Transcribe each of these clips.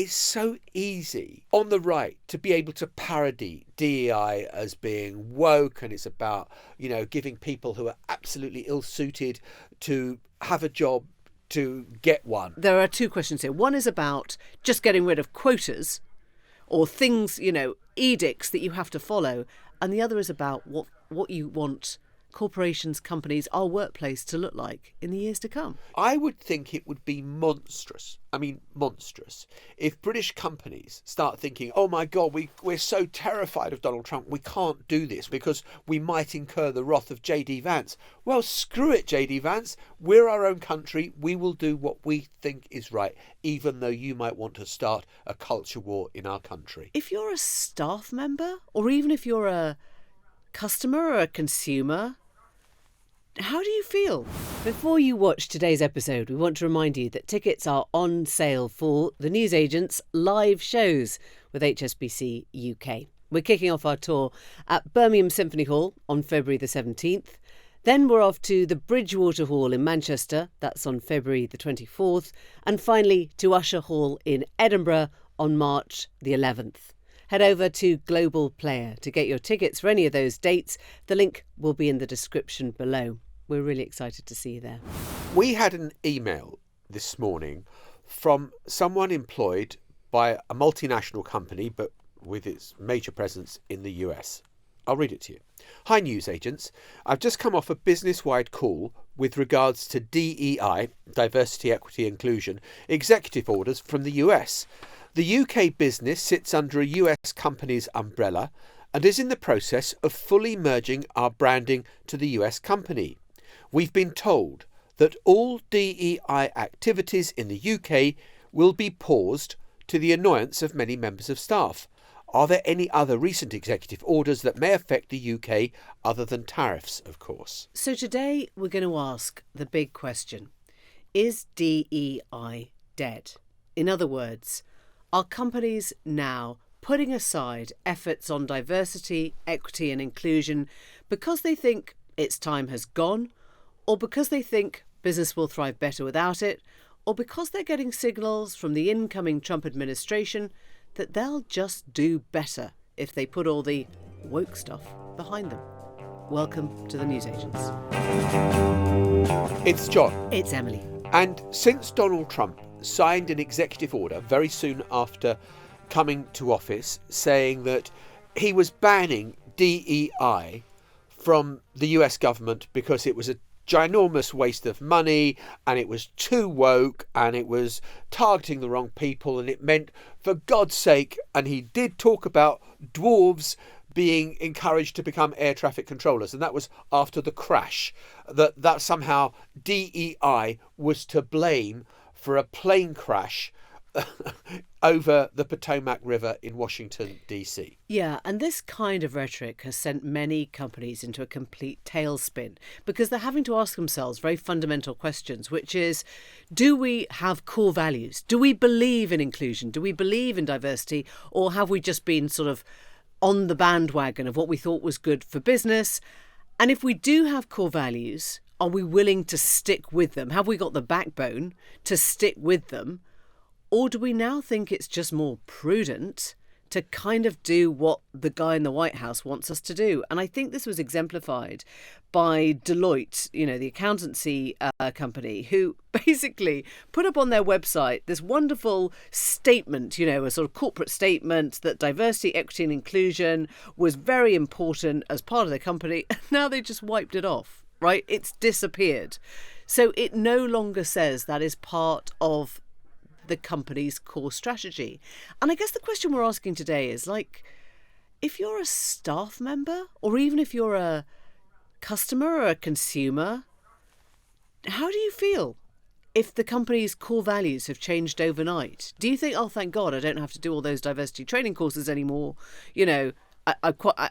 it's so easy on the right to be able to parody DEI as being woke, and it's about, giving people who are absolutely ill-suited to have a job to get one. There are two questions here. One is about just getting rid of quotas or things, edicts that you have to follow. And the other is about what you want corporations, companies, our workplace to look like in the years to come. I would think it would be monstrous. If British companies start thinking, oh my God, we're so terrified of Donald Trump, we can't do this because we might incur the wrath of J.D. Vance. Well, screw it, J.D. Vance. We're our own country. We will do what we think is right, even though you might want to start a culture war in our country. If you're a staff member, or even if you're a customer or a consumer, how do you feel? Before you watch today's episode, we want to remind you that tickets are on sale for the newsagent's live shows with HSBC UK. We're kicking off our tour at Birmingham Symphony Hall on February the 17th. Then we're off to the Bridgewater Hall in Manchester, that's on February the 24th. And finally to Usher Hall in Edinburgh on March the 11th. Head over to Global Player to get your tickets for any of those dates. The link will be in the description below. We're really excited to see you there. We had an email this morning from someone employed by a multinational company, but with its major presence in the US. I'll read it to you. Hi, news agents. I've just come off a business-wide call with regards to DEI, diversity, equity, inclusion, executive orders from the US. The UK business sits under a US company's umbrella and is in the process of fully merging our branding to the US company. We've been told that all DEI activities in the UK will be paused to the annoyance of many members of staff. Are there any other recent executive orders that may affect the UK other than tariffs, of course? So today we're going to ask the big question. Is DEI dead? In other words, are companies now putting aside efforts on diversity, equity and inclusion because they think its time has gone, or because they think business will thrive better without it, or because they're getting signals from the incoming Trump administration that they'll just do better if they put all the woke stuff behind them? Welcome to the Newsagents. It's John. It's Emily. And since Donald Trump signed an executive order very soon after coming to office saying that he was banning DEI from the US government because it was a ginormous waste of money and it was too woke and it was targeting the wrong people and it meant, for God's sake, and he did talk about dwarves being encouraged to become air traffic controllers, and that was after the crash, that somehow DEI was to blame for a plane crash over the Potomac River in Washington, D.C. Yeah, and this kind of rhetoric has sent many companies into a complete tailspin because they're having to ask themselves very fundamental questions, which is, do we have core values? Do we believe in inclusion? Do we believe in diversity? Or have we just been sort of on the bandwagon of what we thought was good for business? And if we do have core values, are we willing to stick with them? Have we got the backbone to stick with them? Or do we now think it's just more prudent to kind of do what the guy in the White House wants us to do? And I think this was exemplified by Deloitte, the accountancy company, who basically put up on their website this wonderful statement, a sort of corporate statement that diversity, equity and inclusion was very important as part of their company. And now they just wiped it off, right? It's disappeared. So it no longer says that is part of the company's core strategy. And I guess the question we're asking today is, if you're a staff member or even if you're a customer or a consumer, how do you feel if the company's core values have changed overnight? Do you think, oh, thank God I don't have to do all those diversity training courses anymore? I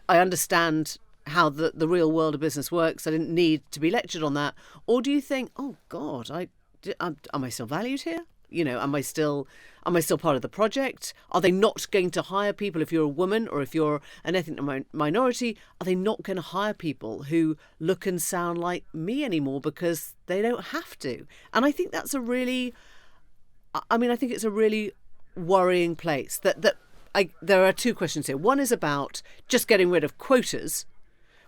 understand how the real world of business works. I didn't need to be lectured on that. Or do you think, oh God, am I still valued here? Am I still part of the project? Are they not going to hire people if you're a woman or if you're an ethnic minority? Are they not going to hire people who look and sound like me anymore because they don't have to? And I think that's I think it's a really worrying place. There are two questions here. One is about just getting rid of quotas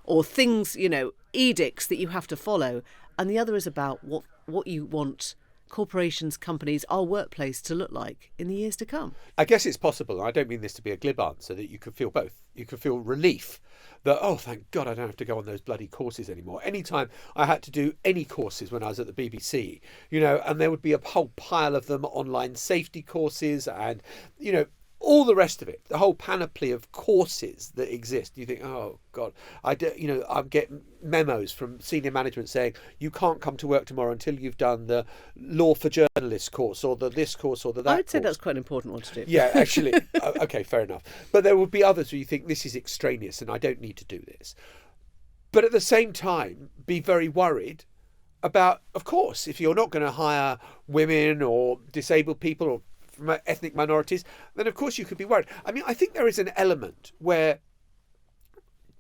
or things, edicts that you have to follow. And the other is about what you want corporations, companies, our workplace to look like in the years to come. I guess it's possible, and I don't mean this to be a glib answer, that you could feel both. You could feel relief that, oh, thank God I don't have to go on those bloody courses anymore. Anytime I had to do any courses when I was at the BBC, and there would be a whole pile of them, online safety courses and, all the rest of it, the whole panoply of courses that exist. You think, oh God, I get memos from senior management saying you can't come to work tomorrow until you've done the law for journalists course or the this course or the that. I would say course. That's quite an important one to do. Yeah, actually, okay, fair enough. But there will be others where you think this is extraneous and I don't need to do this. But at the same time, be very worried about, of course, if you're not going to hire women or disabled people or from ethnic minorities, then of course you could be worried. I mean, I think there is an element where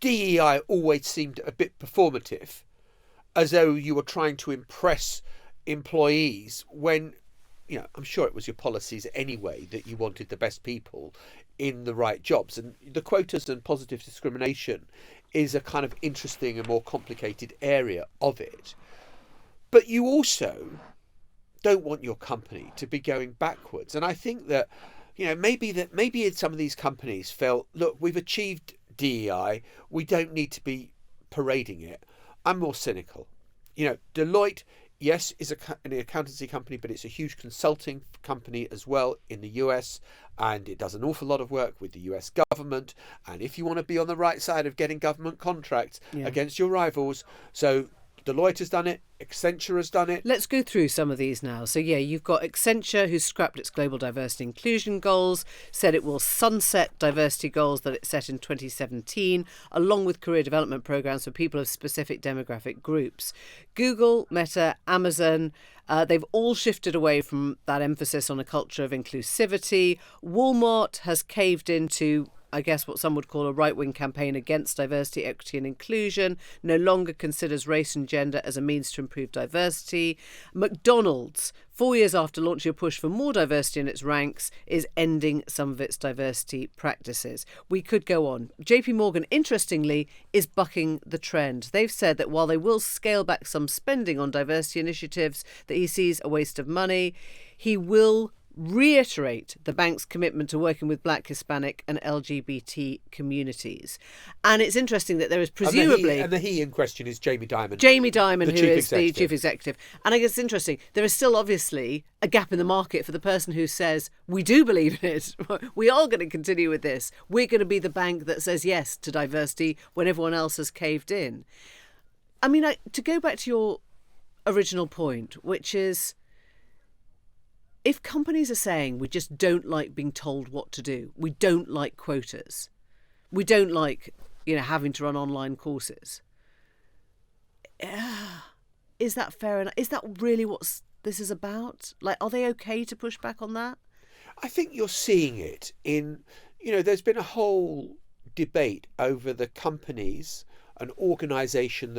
DEI always seemed a bit performative, as though you were trying to impress employees when, I'm sure it was your policies anyway that you wanted the best people in the right jobs. And the quotas and positive discrimination is a kind of interesting and more complicated area of it. But you also don't want your company to be going backwards. And I think that, maybe some of these companies felt, look, we've achieved DEI, we don't need to be parading it. I'm more cynical. Deloitte, yes, is an accountancy company, but it's a huge consulting company as well in the US, and it does an awful lot of work with the US government. And if you want to be on the right side of getting government contracts against your rivals, so Deloitte has done it, Accenture has done it. Let's go through some of these now. So, you've got Accenture, who's scrapped its global diversity inclusion goals, said it will sunset diversity goals that it set in 2017, along with career development programs for people of specific demographic groups. Google, Meta, Amazon, they've all shifted away from that emphasis on a culture of inclusivity. Walmart has caved into, I guess, what some would call a right-wing campaign against diversity, equity and inclusion, no longer considers race and gender as a means to improve diversity. McDonald's, 4 years after launching a push for more diversity in its ranks, is ending some of its diversity practices. We could go on. JP Morgan, interestingly, is bucking the trend. They've said that while they will scale back some spending on diversity initiatives that he sees a waste of money, he will reiterate the bank's commitment to working with Black, Hispanic and LGBT communities. And it's interesting that there is presumably... And the he in question is Jamie Dimon. Jamie Dimon, who is the chief executive. And I guess it's interesting. There is still obviously a gap in the market for the person who says, we do believe in it. We are going to continue with this. We're going to be the bank that says yes to diversity when everyone else has caved in. I mean, to go back to your original point, which is, if companies are saying we just don't like being told what to do, we don't like quotas, we don't like, having to run online courses, is that fair enough? Is that really what this is about? Like, are they okay to push back on that? I think you're seeing it in, there's been a whole debate over the companies and organisations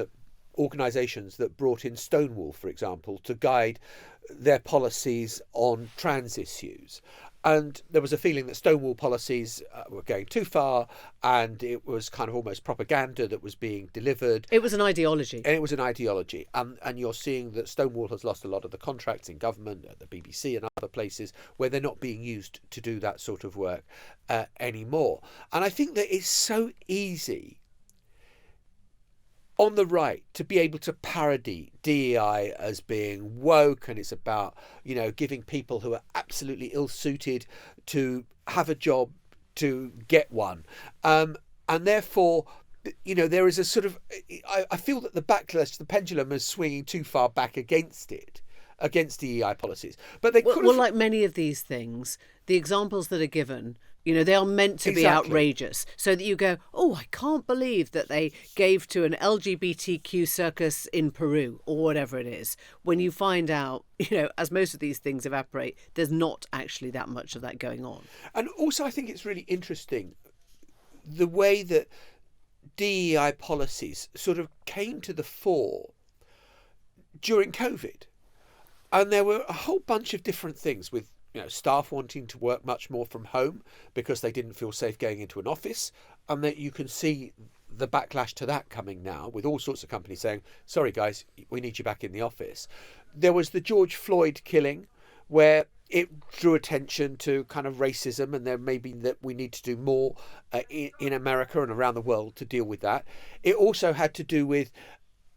that brought in Stonewall, for example, to guide their policies on trans issues. And there was a feeling that Stonewall policies were going too far, and it was kind of almost propaganda that was being delivered. It was an ideology. And you're seeing that Stonewall has lost a lot of the contracts in government, at the BBC and other places, where they're not being used to do that sort of work anymore. And I think that it's so easy on the right to be able to parody DEI as being woke, and it's about, giving people who are absolutely ill-suited to have a job to get one. And therefore, there is a sort of, I feel that the backlash, the pendulum is swinging too far back against it, against DEI policies. But they could well, like many of these things, the examples that are given, they are meant to be outrageous, so that you go, oh, I can't believe that they gave to an LGBTQ circus in Peru or whatever it is. When you find out, as most of these things evaporate, there's not actually that much of that going on. And also, I think it's really interesting the way that DEI policies sort of came to the fore during COVID. And there were a whole bunch of different things with staff wanting to work much more from home because they didn't feel safe going into an office, and that you can see the backlash to that coming now with all sorts of companies saying, sorry guys, we need you back in the office. There was the George Floyd killing, where it drew attention to kind of racism, and there may be that we need to do more in America and around the world to deal with that. It also had to do with,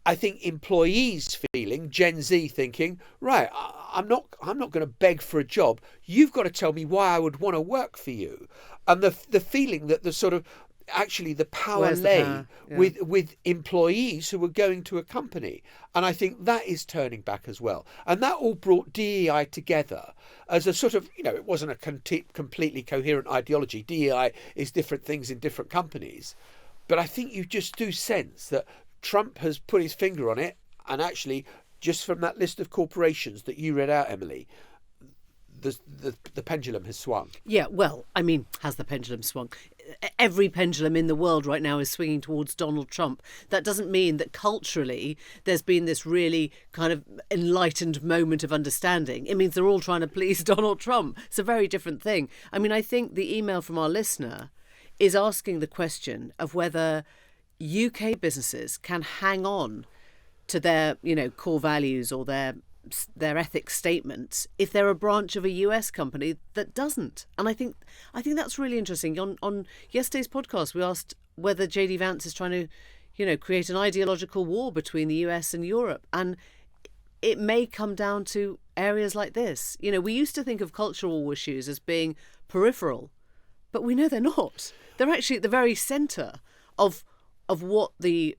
I think, employees feeling, Gen Z thinking, right, I'm not going to beg for a job. You've got to tell me why I would want to work for you. And the feeling that the sort of actually the power lay with employees who were going to a company. And I think that is turning back as well. And that all brought DEI together as a sort of, it wasn't a completely coherent ideology. DEI is different things in different companies. But I think you just do sense that Trump has put his finger on it, and actually, just from that list of corporations that you read out, Emily, the pendulum has swung. Yeah, well, I mean, has the pendulum swung? Every pendulum in the world right now is swinging towards Donald Trump. That doesn't mean that culturally there's been this really kind of enlightened moment of understanding. It means they're all trying to please Donald Trump. It's a very different thing. I mean, I think the email from our listener is asking the question of whether UK businesses can hang on to their, core values or their ethics statements if they're a branch of a US company that doesn't. And I think that's really interesting. On yesterday's podcast, we asked whether JD Vance is trying to, create an ideological war between the US and Europe. And it may come down to areas like this. We used to think of cultural issues as being peripheral, but we know they're not. They're actually at the very centre of what the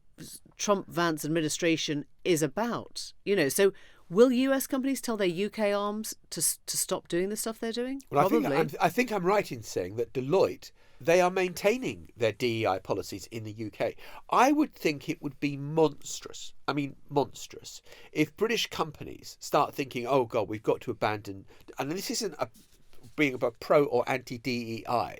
Trump-Vance administration is about. So will US companies tell their UK arms to stop doing the stuff they're doing? Well, Probably. I think I'm right in saying that Deloitte, they are maintaining their DEI policies in the UK. I would think it would be monstrous, if British companies start thinking, oh God, we've got to abandon, and this isn't being about pro or anti-DEI.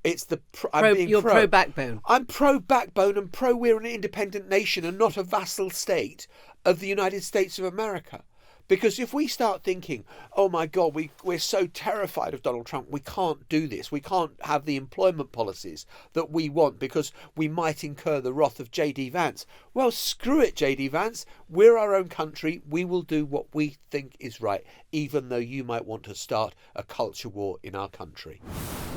It's You're pro-backbone. I'm pro-backbone and pro we're an independent nation and not a vassal state of the United States of America. Because if we start thinking, oh my God, we're so terrified of Donald Trump, we can't do this, we can't have the employment policies that we want because we might incur the wrath of JD Vance. Well, screw it, JD Vance. We're our own country. We will do what we think is right, even though you might want to start a culture war in our country.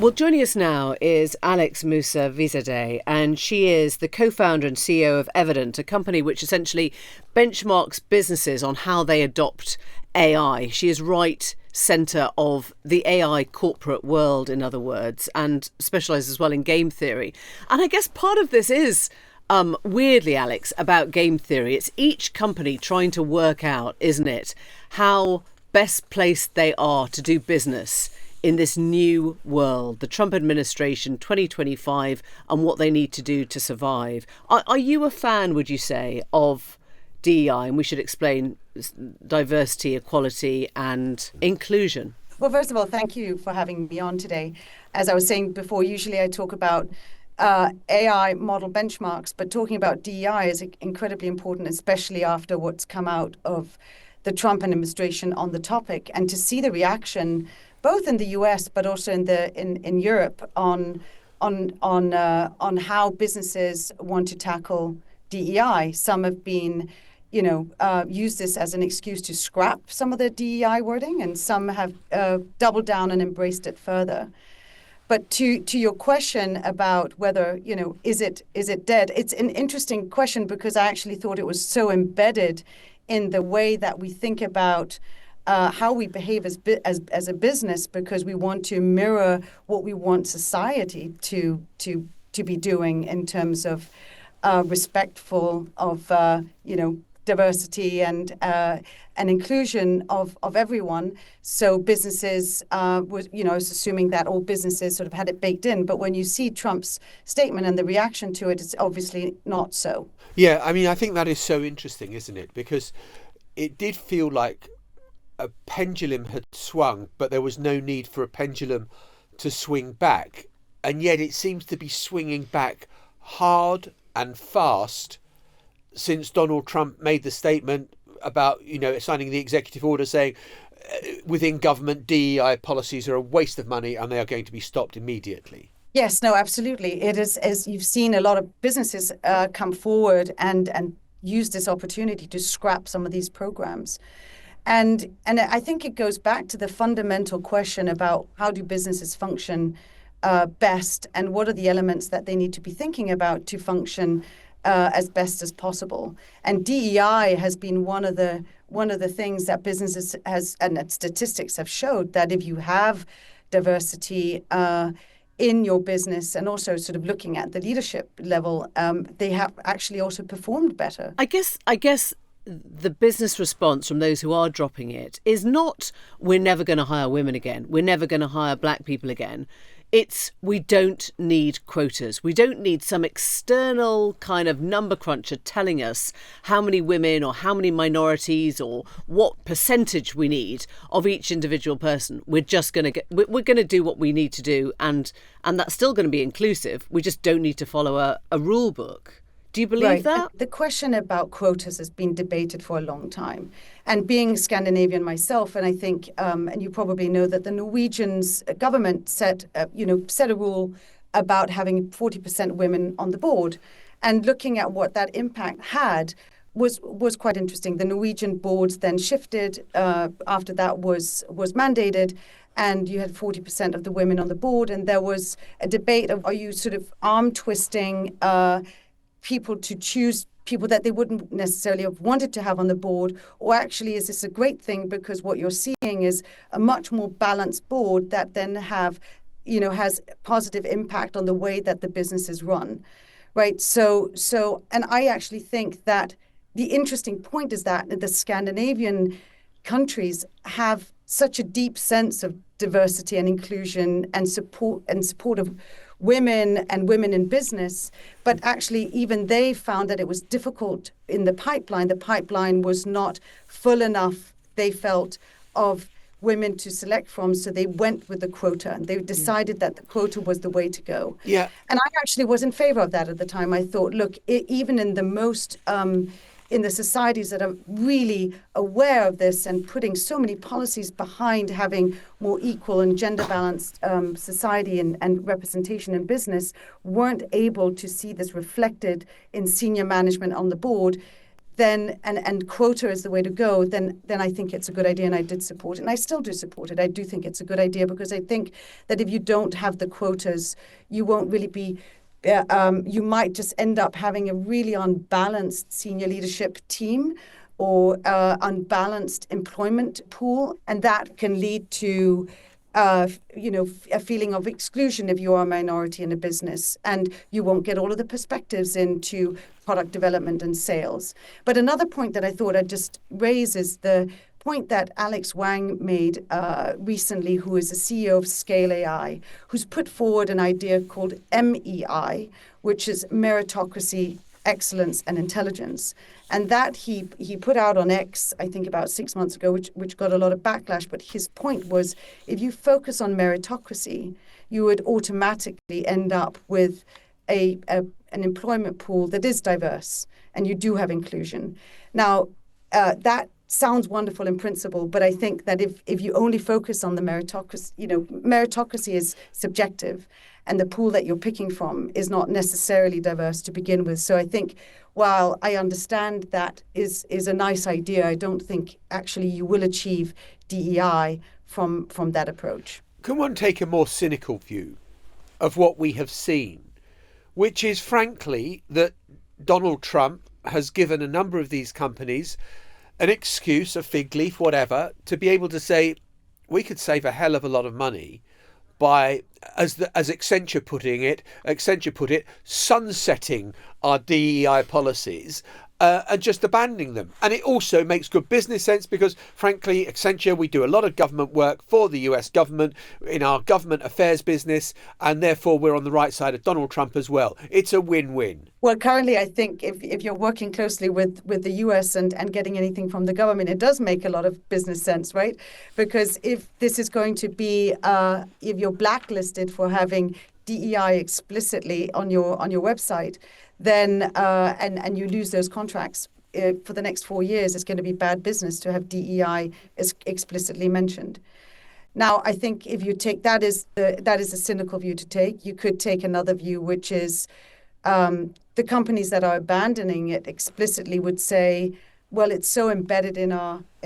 Well, joining us now is Alexandra Mousavizadeh, and she is the co-founder and CEO of Evident, a company which essentially benchmarks businesses on how they adopt AI. She is right centre of the AI corporate world, in other words, and specialises as well in game theory. And I guess part of this is, weirdly, Alex, about game theory. It's each company trying to work out, isn't it, how best placed they are to do business in this new world, the Trump administration 2025, and what they need to do to survive. Are you a fan, would you say, of DEI? And we should explain diversity, equality and inclusion. Well, first of all, thank you for having me on today. As I was saying before, usually I talk about AI model benchmarks, but talking about DEI is incredibly important, especially after what's come out of the Trump administration on the topic, and to see the reaction both in the US but also in Europe on how businesses want to tackle DEI. Some have been, used this as an excuse to scrap some of the DEI wording, and some have doubled down and embraced it further. But to your question about whether, is it dead? It's an interesting question because I actually thought it was so embedded in the way that we think about how we behave as a business, because we want to mirror what we want society to be doing in terms of respectful of diversity and inclusion of everyone. So businesses was assuming that all businesses sort of had it baked in. But when you see Trump's statement and the reaction to it, it's obviously not so. Yeah, I mean, I think that is so interesting, isn't it? Because it did feel like a pendulum had swung, but there was no need for a pendulum to swing back. And yet it seems to be swinging back hard and fast since Donald Trump made the statement about, signing the executive order saying within government, DEI policies are a waste of money and they are going to be stopped immediately. Yes, no, absolutely. It is, as you've seen a lot of businesses come forward and use this opportunity to scrap some of these programs. And I think it goes back to the fundamental question about how do businesses function best, and what are the elements that they need to be thinking about to function as best as possible. And DEI has been one of the things that businesses and that statistics have showed, that if you have diversity in your business, and also sort of looking at the leadership level, they have actually also performed better. I guess the business response from those who are dropping it is not, we're never going to hire women again, we're never going to hire black people again. It's, we don't need quotas. We don't need some external kind of number cruncher telling us how many women or how many minorities or what percentage we need of each individual person. We're just going to we're going to do what we need to do, and that's still going to be inclusive. We just don't need to follow a rule book. Do you believe that? The question about quotas has been debated for a long time. And being Scandinavian myself, and I think, and you probably know that the Norwegian government set a rule about having 40% women on the board. And looking at what that impact had was quite interesting. The Norwegian boards then shifted after that was mandated, and you had 40% of the women on the board. And there was a debate of, are you sort of arm twisting people to choose people that they wouldn't necessarily have wanted to have on the board, or actually is this a great thing because what you're seeing is a much more balanced board that then has positive impact on the way that the business is run, right? So, and I actually think that the interesting point is that the Scandinavian countries have such a deep sense of diversity and inclusion and support of women and women in business, but actually even they found that it was difficult in the pipeline. The pipeline was not full enough, they felt, of women to select from, so they went with the quota, and they decided that the quota was the way to go. Yeah. And I actually was in favor of that at the time. I thought, look, even in the most in the societies that are really aware of this and putting so many policies behind having more equal and gender balanced society and representation in business, weren't able to see this reflected in senior management on the board, then and quota is the way to go, then I think it's a good idea, and I did support it, and I still do support it. I do think it's a good idea, because I think that if you don't have the quotas, you won't really be you might just end up having a really unbalanced senior leadership team or unbalanced employment pool, and that can lead to a feeling of exclusion if you are a minority in a business, and you won't get all of the perspectives into product development and sales. But another point that I thought I'd just raise is the point that Alex Wang made recently, who is the CEO of Scale AI, who's put forward an idea called MEI, which is meritocracy, excellence, and intelligence. And that he put out on X, I think about 6 months ago, which got a lot of backlash. But his point was, if you focus on meritocracy, you would automatically end up with an employment pool that is diverse, and you do have inclusion. Now, that sounds wonderful in principle, but I think that if you only focus on the meritocracy, meritocracy is subjective, and the pool that you're picking from is not necessarily diverse to begin with. So I think, while I understand that is a nice idea, I don't think actually you will achieve DEI from that approach. Can one take a more cynical view of what we have seen, which is frankly that Donald Trump has given a number of these companies an excuse, a fig leaf, whatever, to be able to say, we could save a hell of a lot of money by, as Accenture put it, sunsetting our DEI policies and just abandoning them. And it also makes good business sense because, frankly, Accenture, we do a lot of government work for the US government in our government affairs business, and therefore we're on the right side of Donald Trump as well. It's a win-win. Well, currently, I think if you're working closely with the US and getting anything from the government, it does make a lot of business sense, right? Because if this is going to be, if you're blacklisted for having DEI explicitly on your website, then and you lose those contracts, for the next 4 years, it's going to be bad business to have DEI as explicitly mentioned. Now, I think if you take that is a cynical view to take. You could take another view, which is the companies that are abandoning it explicitly would say, well, it's so embedded in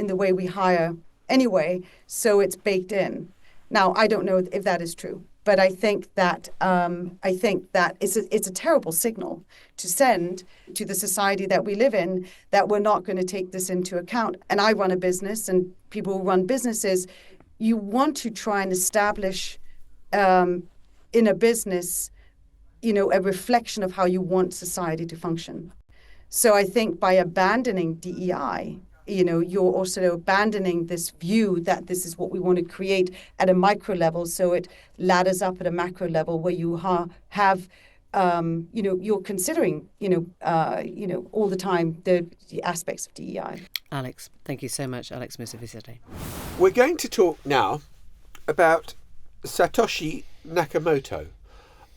the way we hire anyway, so it's baked in. Now, I don't know if that is true, but I think that it's a terrible signal to send to the society that we live in, that we're not going to take this into account. And I run a business, and people who run businesses, you want to try and establish in a business, a reflection of how you want society to function. So I think by abandoning DEI, you're also abandoning this view that this is what we want to create at a micro level, so it ladders up at a macro level where you have you're considering, all the time the aspects of DEI. Alex, thank you so much, Alex Mousavizadeh. We're going to talk now about Satoshi Nakamoto.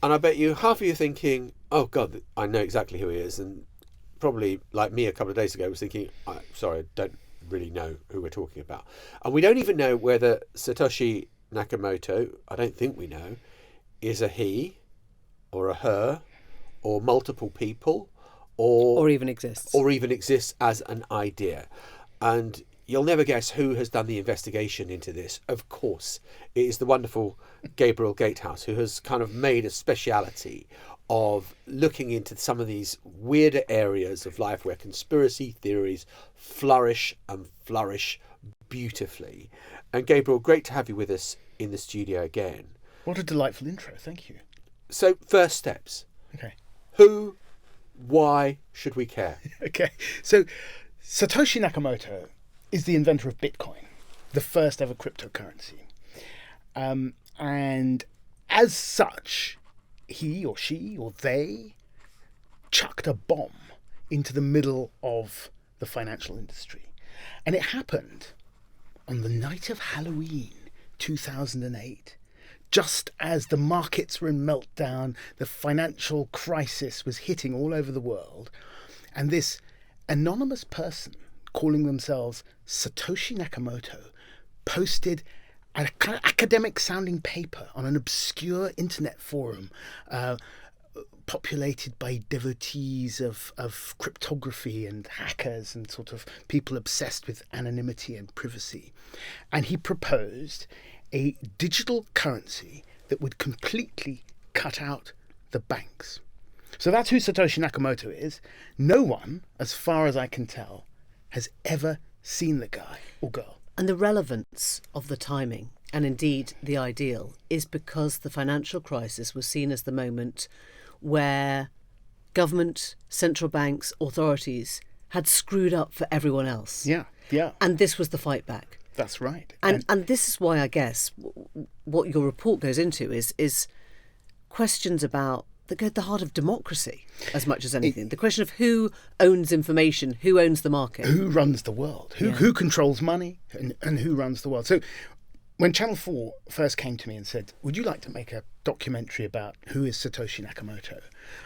And I bet you half of you are thinking, oh, God, I know exactly who he is. And probably, like me a couple of days ago, was thinking, sorry, I don't really know who we're talking about. And we don't even know whether Satoshi Nakamoto, I don't think we know, is a he or a her or multiple people or even exists. Or even exists as an idea. And you'll never guess who has done the investigation into this. Of course, it is the wonderful Gabriel Gatehouse, who has kind of made a speciality of looking into some of these weirder areas of life where conspiracy theories flourish and flourish beautifully. And Gabriel, great to have you with us in the studio again. What a delightful intro. Thank you. So, first steps. Okay. Who, why should we care? Okay. So, Satoshi Nakamoto is the inventor of Bitcoin, the first ever cryptocurrency. And as such, he or she or they chucked a bomb into the middle of the financial industry. And it happened on the night of Halloween 2008, just as the markets were in meltdown, the financial crisis was hitting all over the world, and this anonymous person calling themselves Satoshi Nakamoto posted a kind of academic-sounding paper on an obscure internet forum populated by devotees of cryptography and hackers and sort of people obsessed with anonymity and privacy. And he proposed a digital currency that would completely cut out the banks. So that's who Satoshi Nakamoto is. No one, as far as I can tell, has ever seen the guy or girl. And the relevance of the timing, and indeed the ideal, is because the financial crisis was seen as the moment where government, central banks, authorities had screwed up for everyone else. Yeah. And this was the fight back. That's right. And this is why I guess what your report goes into is questions about that go at the heart of democracy as much as anything. The question of who owns information, who owns the market. Who runs the world, who controls money and who runs the world. So when Channel 4 first came to me and said, would you like to make a documentary about who is Satoshi Nakamoto?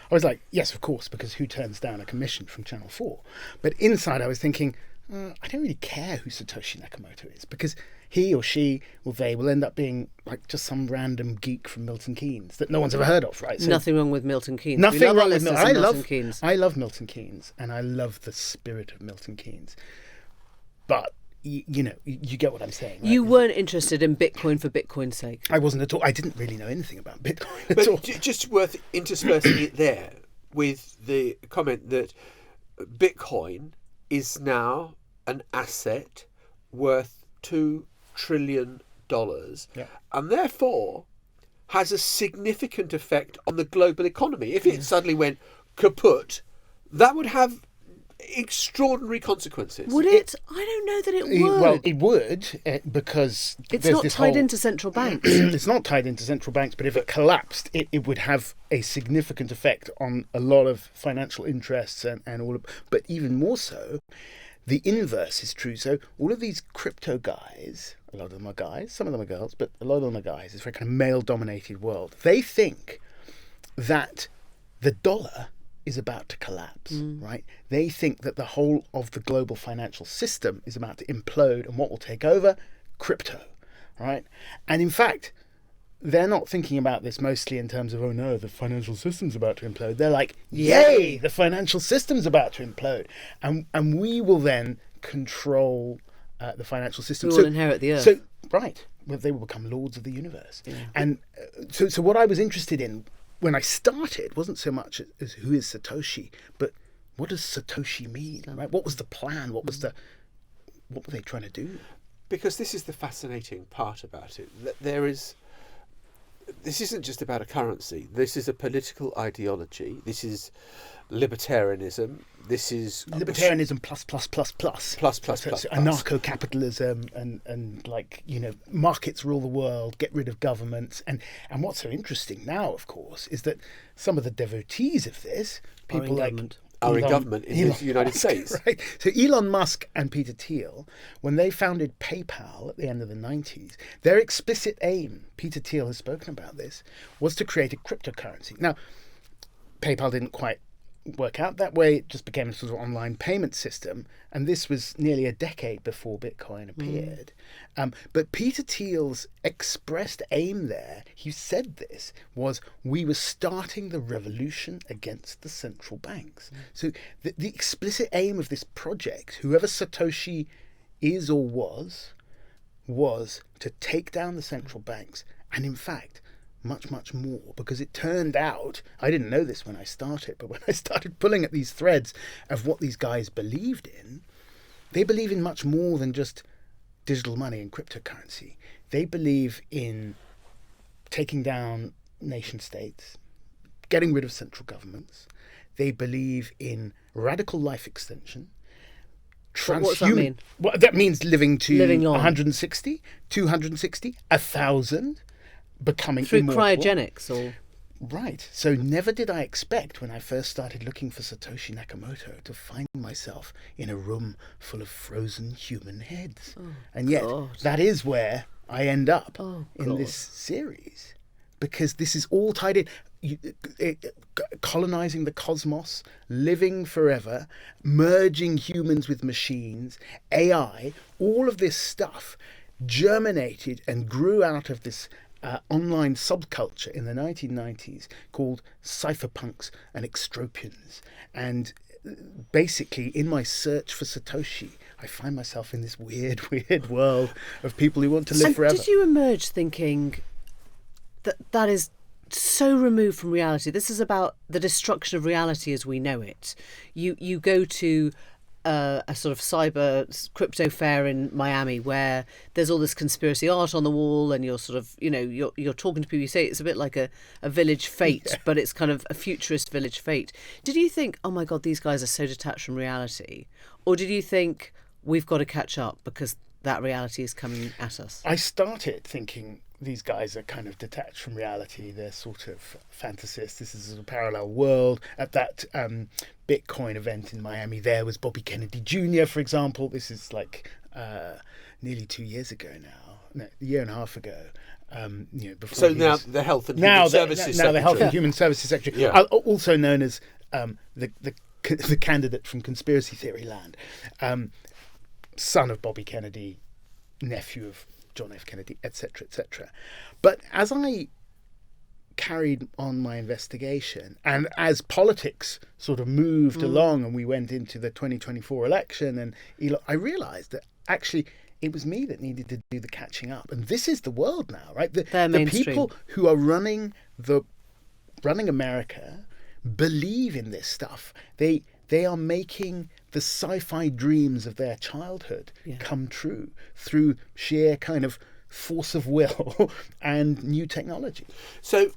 I was like, yes, of course, because who turns down a commission from Channel 4? But inside I was thinking, I don't really care who Satoshi Nakamoto is, because he or she or they will end up being like just some random geek from Milton Keynes that no one's ever heard of, right? So nothing wrong with Milton Keynes. Nothing wrong with Milton Keynes. I love Milton Keynes, and I love the spirit of Milton Keynes. But you get what I'm saying. Right? You weren't interested in Bitcoin for Bitcoin's sake. I wasn't at all. I didn't really know anything about Bitcoin at But all. just worth interspersing it there with the comment that Bitcoin is now an asset worth $2 trillion, and therefore has a significant effect on the global economy. If it suddenly went kaput, that would have extraordinary consequences. Would it? I don't know that it would. Well, it would, because it's there's not this tied whole... into central banks. It's not tied into central banks, but if it collapsed, it would have a significant effect on a lot of financial interests and all of... But even more so, the inverse is true. So all of these crypto guys, a lot of them are guys, some of them are girls, but a lot of them are guys. It's a very kind of male-dominated world. They think that the dollar is about to collapse, right? They think that the whole of the global financial system is about to implode, and what will take over? Crypto, right? And in fact, they're not thinking about this mostly in terms of, oh no, the financial system's about to implode. They're like, yay, the financial system's about to implode. And we will then control the financial system. We will inherit the earth. So, right. Well, they will become lords of the universe. Yeah. And so what I was interested in when I started wasn't so much as who is Satoshi, but what does Satoshi mean? Right? What was the plan? What were they trying to do? Because this is the fascinating part about it. This isn't just about a currency. This is a political ideology. This is libertarianism. This is libertarianism plus. Anarcho-capitalism and like, you know, markets rule the world, get rid of governments. And what's so interesting now, of course, is that some of the devotees of this, people like are in government in the United States. Right. So Elon Musk and Peter Thiel, when they founded PayPal at the end of the 90s, their explicit aim, Peter Thiel has spoken about this, was to create a cryptocurrency. Now, PayPal didn't quite work out that way. It just became a sort of online payment system. And this was nearly a decade before Bitcoin appeared. But Peter Thiel's expressed aim there, he said this, was we were starting the revolution against the central banks. So the explicit aim of this project, whoever Satoshi is or was to take down the central banks. And in fact, much more, because it turned out, I didn't know this when I started, but when I started pulling at these threads of what these guys believed in, they believe in much more than just digital money and cryptocurrency. They believe in taking down nation states, getting rid of central governments. They believe in radical life extension. What does that mean? Well, that means living long. 160, 260, 1,000. Becoming through immortal. Cryogenics or right. So never did I expect when I first started looking for Satoshi Nakamoto to find myself in a room full of frozen human heads. And yet that is where I end up in this series, because this is all tied in. Colonizing the cosmos, living forever, merging humans with machines, AI, all of this stuff germinated and grew out of this online subculture in the 1990s called cypherpunks and extropians. And basically, in my search for Satoshi, I find myself in this weird world of people who want to live forever. Did you emerge thinking that is so removed from reality? This is about the destruction of reality as we know it. You go to a sort of cyber crypto fair in Miami where there's all this conspiracy art on the wall, and you're sort of, you know, you're talking to people. You say it's a bit like a village fete, but it's kind of a futurist village fete. Did you think, oh my God, these guys are so detached from reality? Or did you think we've got to catch up because that reality is coming at us? I started thinking these guys are kind of detached from reality. They're sort of fantasists. This is a parallel world. At that Bitcoin event in Miami, there was Bobby Kennedy Jr., for example. This is like nearly 2 years ago now. No, a year and a half ago. Before so now the Health and Human Services Secretary. Now the Health and Human Services Secretary, also known as the candidate from conspiracy theory land, son of Bobby Kennedy, nephew of John F. Kennedy, etc., etc. But as I carried on my investigation, and as politics sort of moved along and we went into the 2024 election, and I realised that actually it was me that needed to do the catching up. And this is the world now, right? The people who are running America believe in this stuff. They are making the sci-fi dreams of their childhood come true through sheer kind of force of will and new technology. So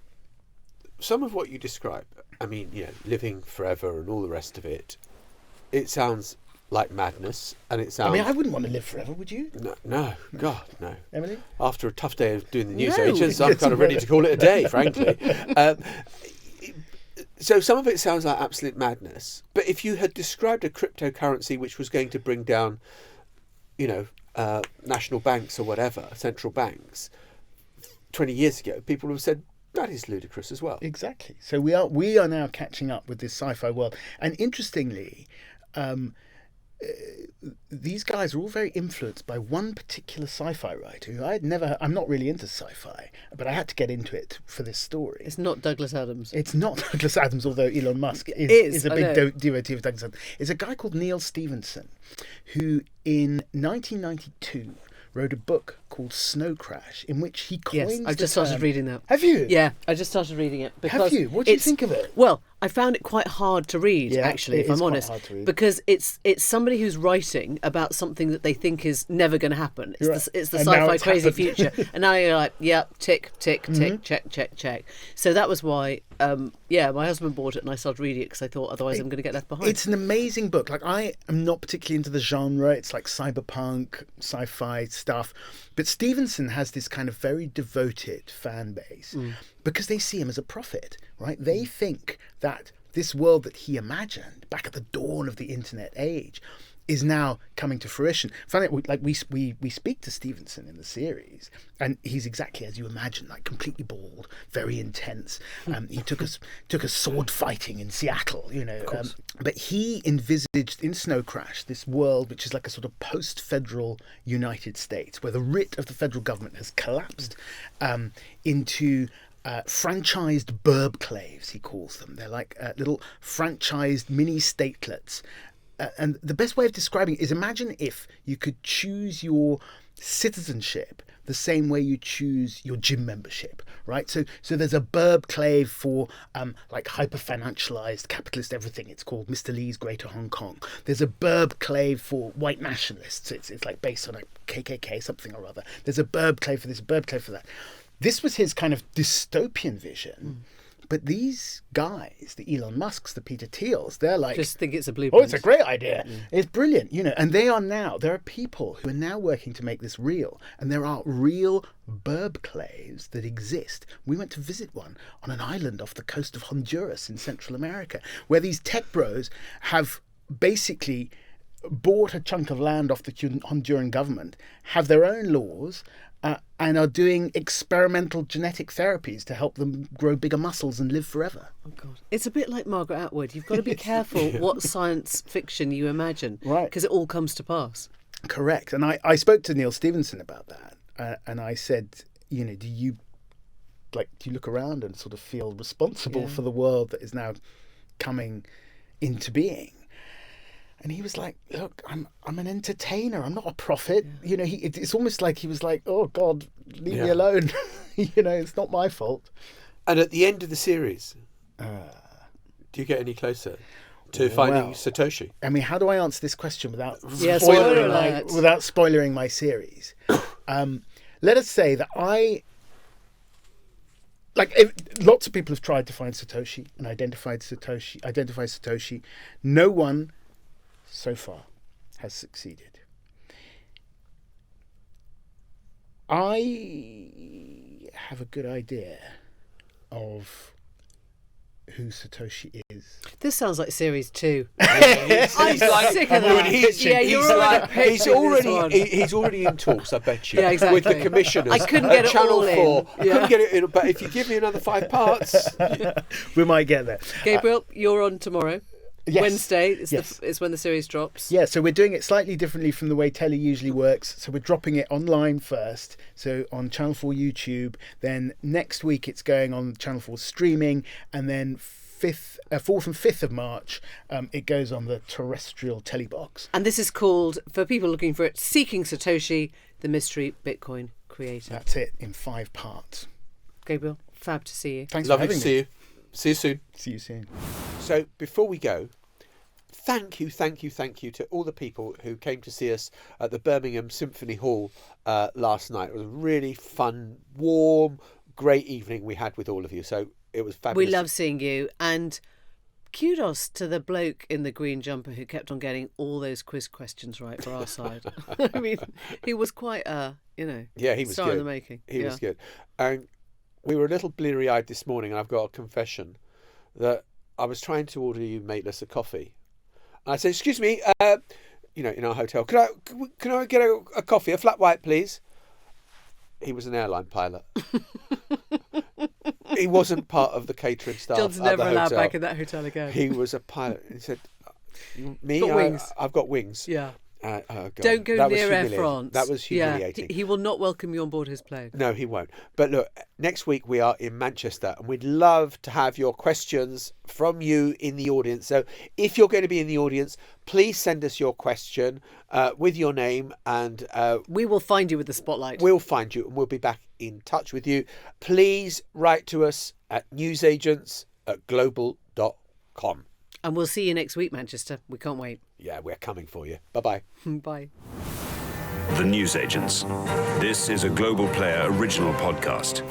some of what you describe, I mean, you know, living forever and all the rest of it, it sounds like madness, and it sounds... I mean, I wouldn't want to live forever, would you? No, God, no. Emily? After a tough day of doing the news agents, I'm kind of ready to call it a day, frankly. So some of it sounds like absolute madness. But if you had described a cryptocurrency which was going to bring down, national banks or whatever, central banks, 20 years ago, people would have said, That is ludicrous as well. Exactly. So we are now catching up with this sci-fi world. And interestingly, these guys are all very influenced by one particular sci-fi writer who I'm not really into sci-fi, but I had to get into it for this story. It's not Douglas Adams. It's not Douglas Adams, although Elon Musk is a big devotee of Douglas Adams. It's a guy called Neil Stephenson, who in 1992 wrote a book called Snow Crash, in which he coins Yes, I've just started reading that. Have you? Yeah, I just started reading it. Because Have you? What do you think of it? Well, I found it quite hard to read, actually, if I'm honest. Hard to read. Because it's somebody who's writing about something that they think is never going to happen. It's the And now sci-fi it's crazy happened. future. And now you're like, yeah, tick, tick, tick, check. So that was why, my husband bought it and I started reading it because I thought otherwise I'm going to get left behind. It's an amazing book. Like, I am not particularly into the genre. It's like cyberpunk, sci-fi stuff. But Stevenson has this kind of very devoted fan base because they see him as a prophet, right? They think that this world that he imagined back at the dawn of the internet age is now coming to fruition. Funny, like we speak to Stevenson in the series, and he's exactly as you imagine, like completely bald, very intense. He took us sword fighting in Seattle, but he envisaged in Snow Crash this world which is like a sort of post-federal United States, where the writ of the federal government has collapsed into franchised burbclaves, he calls them. They're like little franchised mini statelets. And the best way of describing it is, imagine if you could choose your citizenship the same way you choose your gym membership, right? So there's a burbclave for like hyper-financialized capitalist everything. It's called Mr. Lee's Greater Hong Kong. There's a burbclave for white nationalists. It's like based on a KKK something or other. There's a burbclave for this, a burbclave for that. This was his kind of dystopian vision. But these guys, the Elon Musks, the Peter Thiels, they're like, just think it's a blueprint. Oh, it's a great idea. It's brilliant, and there are people who are now working to make this real, and there are real burbclaves that exist. We went to visit one on an island off the coast of Honduras in Central America, where these tech bros have basically bought a chunk of land off the Honduran government, have their own laws, and are doing experimental genetic therapies to help them grow bigger muscles and live forever. Oh, God. It's a bit like Margaret Atwood. You've got to be careful what science fiction you imagine. Right. Because it all comes to pass. Correct. And I spoke to Neil Stephenson about that. And I said, do you look around and sort of feel responsible for the world that is now coming into being? And he was like, look, I'm an entertainer. I'm not a prophet. It's almost like he was like, oh, God, leave me alone. It's not my fault. And at the end of the series, do you get any closer to finding Satoshi? I mean, how do I answer this question without spoiling my series? Let us say that lots of people have tried to find Satoshi and identify Satoshi. No one so far has succeeded. I have a good idea of who Satoshi is. This sounds like series 2. He's I'm sick of that. He's already in talks, I bet you, exactly. with the commissioners. I couldn't get it Channel all 4. in. Couldn't get it in, but if you give me another 5 parts, we might get there. Gabriel, you're on tomorrow. Yes. Wednesday is when the series drops. Yeah, so we're doing it slightly differently from the way telly usually works. So we're dropping it online first, so on Channel 4 YouTube. Then next week it's going on Channel 4 streaming, and then 4th and 5th of March it goes on the terrestrial telly box. And this is called, for people looking for it, Seeking Satoshi, the Mystery Bitcoin Creator. That's it, in 5 parts. Gabriel, fab to see you. Thanks lovely for having to see you. See you soon. See you soon. So before we go, thank you to all the people who came to see us at the Birmingham Symphony Hall last night. It was a really fun, warm, great evening we had with all of you. So it was fabulous. We love seeing you, and kudos to the bloke in the green jumper who kept on getting all those quiz questions right for our side. I mean, he was quite he was star good. in the making. He was good. And we were a little bleary-eyed this morning, and I've got a confession that I was trying to order you, Maitlis, a coffee. And I said, excuse me, in our hotel, can I get a coffee, a flat white, please? He was an airline pilot. He wasn't part of the catering staff. John's at never the allowed hotel. back in that hotel again. He was a pilot. He said, "Me, Got wings. I've got wings." Yeah. Oh God. Don't go That was near Air humiliating. France. That was humiliating. Yeah, he will not welcome you on board his plane. No, he won't. But look, next week we are in Manchester and we'd love to have your questions from you in the audience. So if you're going to be in the audience, please send us your question with your name and We will find you with the spotlight. we'll find you and we'll be back in touch with you. Please write to us at newsagents@global.com. And we'll see you next week, Manchester. We can't wait. Yeah, we're coming for you. Bye-bye. Bye. The Newsagents. This is a Global Player original podcast.